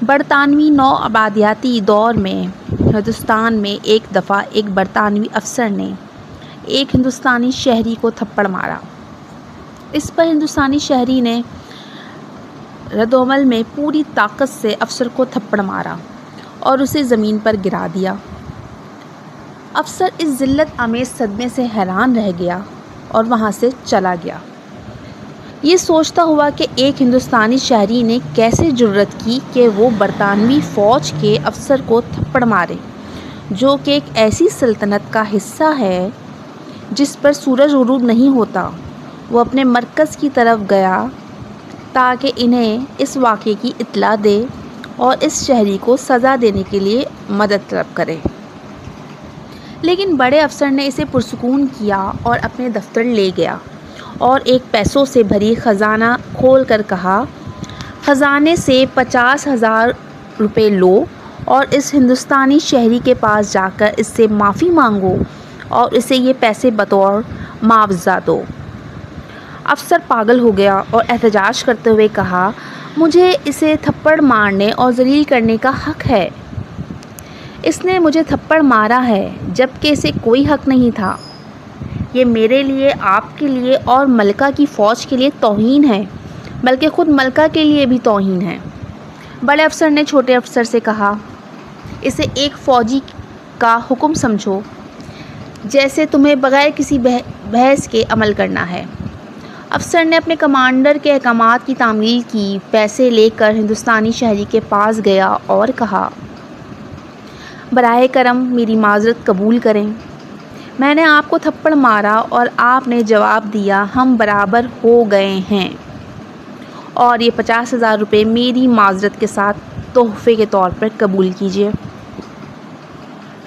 برطانوی نوآبادیاتی دور میں ہندوستان میں ایک دفعہ ایک برطانوی افسر نے ایک ہندوستانی شہری کو تھپڑ مارا۔ اس پر ہندوستانی شہری نے ردعمل میں پوری طاقت سے افسر کو تھپڑ مارا اور اسے زمین پر گرا دیا۔ افسر اس ذلت آمیز صدمے سے حیران رہ گیا اور وہاں سے چلا گیا، یہ سوچتا ہوا کہ ایک ہندوستانی شہری نے کیسے جرأت کی کہ وہ برطانوی فوج کے افسر کو تھپڑ مارے، جو کہ ایک ایسی سلطنت کا حصہ ہے جس پر سورج غروب نہیں ہوتا۔ وہ اپنے مرکز کی طرف گیا تاکہ انہیں اس واقعے کی اطلاع دے اور اس شہری کو سزا دینے کے لیے مدد طلب کرے، لیکن بڑے افسر نے اسے پرسکون کیا اور اپنے دفتر لے گیا اور ایک پیسوں سے بھری خزانہ کھول کر کہا، خزانے سے 50,000 روپے لو اور اس ہندوستانی شہری کے پاس جا کر اس سے معافی مانگو اور اسے یہ پیسے بطور معاوضہ دو۔ افسر پاگل ہو گیا اور احتجاج کرتے ہوئے کہا، مجھے اسے تھپڑ مارنے اور ذلیل کرنے کا حق ہے۔ اس نے مجھے تھپڑ مارا ہے جبکہ اسے کوئی حق نہیں تھا۔ یہ میرے لیے، آپ کے لیے اور ملکہ کی فوج کے لیے توہین ہے، بلکہ خود ملکہ کے لیے بھی توہین ہے۔ بڑے افسر نے چھوٹے افسر سے کہا، اسے ایک فوجی کا حکم سمجھو جیسے تمہیں بغیر کسی بحث کے عمل کرنا ہے۔ افسر نے اپنے کمانڈر کے احکامات کی تعمیل کی، پیسے لے کر ہندوستانی شہری کے پاس گیا اور کہا، براہ کرم میری معذرت قبول کریں، میں نے آپ کو تھپڑ مارا اور آپ نے جواب دیا ہم برابر ہو گئے ہیں، اور یہ 50,000 روپے میری معذرت کے ساتھ تحفے کے طور پر قبول کیجیے۔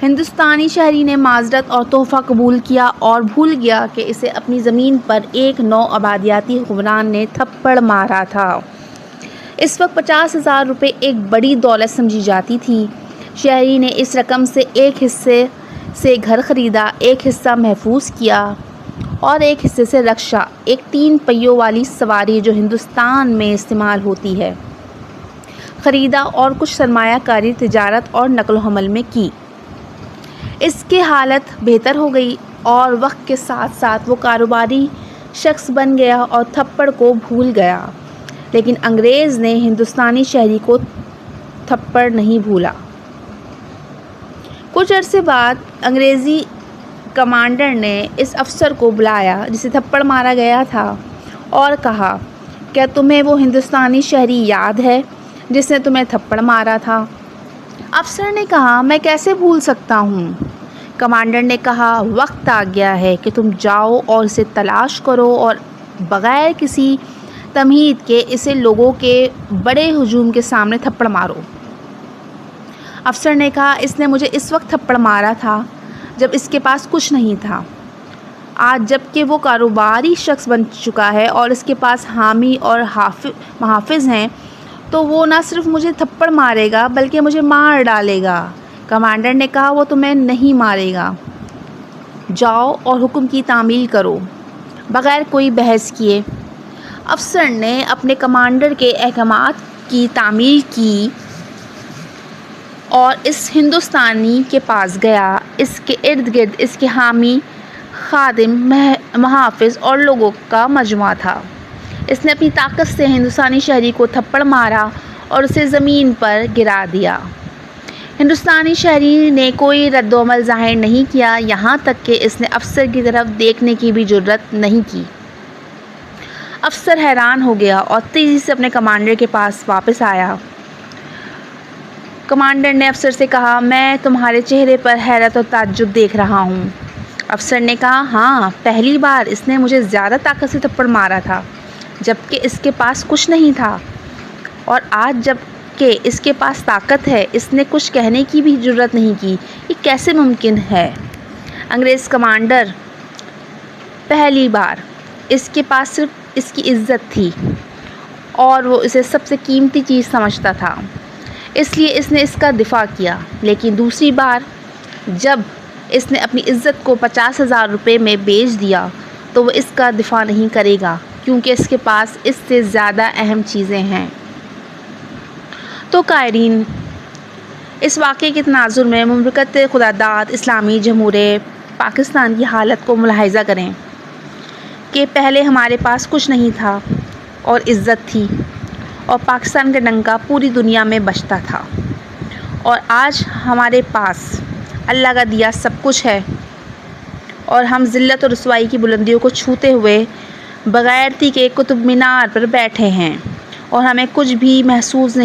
ہندوستانی شہری نے معذرت اور تحفہ قبول کیا اور بھول گیا کہ اسے اپنی زمین پر ایک نوآبادیاتی حکمران نے تھپڑ مارا تھا۔ اس وقت 50,000 روپے ایک بڑی دولت سمجھی جاتی تھی۔ شہری نے اس رقم سے ایک حصے سے گھر خریدا، ایک حصہ محفوظ کیا اور ایک حصے سے رکشہ، ایک 3 پہیوں والی سواری جو ہندوستان میں استعمال ہوتی ہے، خریدا اور کچھ سرمایہ کاری تجارت اور نقل و حمل میں کی۔ اس کی حالت بہتر ہو گئی اور وقت کے ساتھ ساتھ وہ کاروباری شخص بن گیا اور تھپڑ کو بھول گیا، لیکن انگریز نے ہندوستانی شہری کو تھپڑ نہیں بھولا۔ کچھ عرصے بعد انگریزی کمانڈر نے اس افسر کو بلایا جسے تھپڑ مارا گیا تھا اور کہا، کیا تمہیں وہ ہندوستانی شہری یاد ہے جس نے تمہیں تھپڑ مارا تھا؟ افسر نے کہا، میں کیسے بھول سکتا ہوں۔ کمانڈر نے کہا، وقت آ گیا ہے کہ تم جاؤ اور اسے تلاش کرو اور بغیر کسی تمہید کے اسے لوگوں کے بڑے ہجوم کے سامنے تھپڑ مارو۔ افسر نے کہا، اس نے مجھے اس وقت تھپڑ مارا تھا جب اس کے پاس کچھ نہیں تھا۔ آج جب کہ وہ کاروباری شخص بن چکا ہے اور اس کے پاس حامی اور محافظ ہیں، تو وہ نہ صرف مجھے تھپڑ مارے گا بلکہ مجھے مار ڈالے گا۔ کمانڈر نے کہا، وہ تمہیں نہیں مارے گا، جاؤ اور حکم کی تعمیل کرو بغیر کوئی بحث کیے۔ افسر نے اپنے کمانڈر کے احکامات کی تعمیل کی اور اس ہندوستانی کے پاس گیا۔ اس کے ارد گرد اس کے حامی، خادم، محافظ اور لوگوں کا مجموعہ تھا۔ اس نے اپنی طاقت سے ہندوستانی شہری کو تھپڑ مارا اور اسے زمین پر گرا دیا۔ ہندوستانی شہری نے کوئی رد و عمل ظاہر نہیں کیا، یہاں تک کہ اس نے افسر کی طرف دیکھنے کی بھی جرأت نہیں کی۔ افسر حیران ہو گیا اور تیزی سے اپنے کمانڈر کے پاس واپس آیا۔ کمانڈر نے افسر سے کہا، میں تمہارے چہرے پر حیرت اور تعجب دیکھ رہا ہوں۔ افسر نے کہا، ہاں، پہلی بار اس نے مجھے زیادہ طاقت سے تھپڑ مارا تھا جبکہ اس کے پاس کچھ نہیں تھا، اور آج جب کہ اس کے پاس طاقت ہے اس نے کچھ کہنے کی بھی جرأت نہیں کی، یہ کیسے ممکن ہے؟ انگریز کمانڈر، پہلی بار اس کے پاس صرف اس کی عزت تھی اور وہ اسے سب سے قیمتی چیز سمجھتا تھا، اس لیے اس نے اس کا دفاع کیا، لیکن دوسری بار جب اس نے اپنی عزت کو 50,000 روپے میں بیچ دیا تو وہ اس کا دفاع نہیں کرے گا کیونکہ اس کے پاس اس سے زیادہ اہم چیزیں ہیں۔ تو قائرین، اس واقعے کے تناظر میں مملکت خداداد اسلامی جمہوریہ پاکستان کی حالت کو ملاحظہ کریں کہ پہلے ہمارے پاس کچھ نہیں تھا اور عزت تھی، اور پاکستان کا ڈنکا پوری دنیا میں بجتا تھا، اور آج ہمارے پاس اللہ کا دیا سب کچھ ہے، اور ہم ذلت اور رسوائی کی بلندیوں کو چھوتے ہوئے بغیرتی کے قطب مینار پر بیٹھے ہیں، اور ہمیں کچھ بھی محسوس نہیں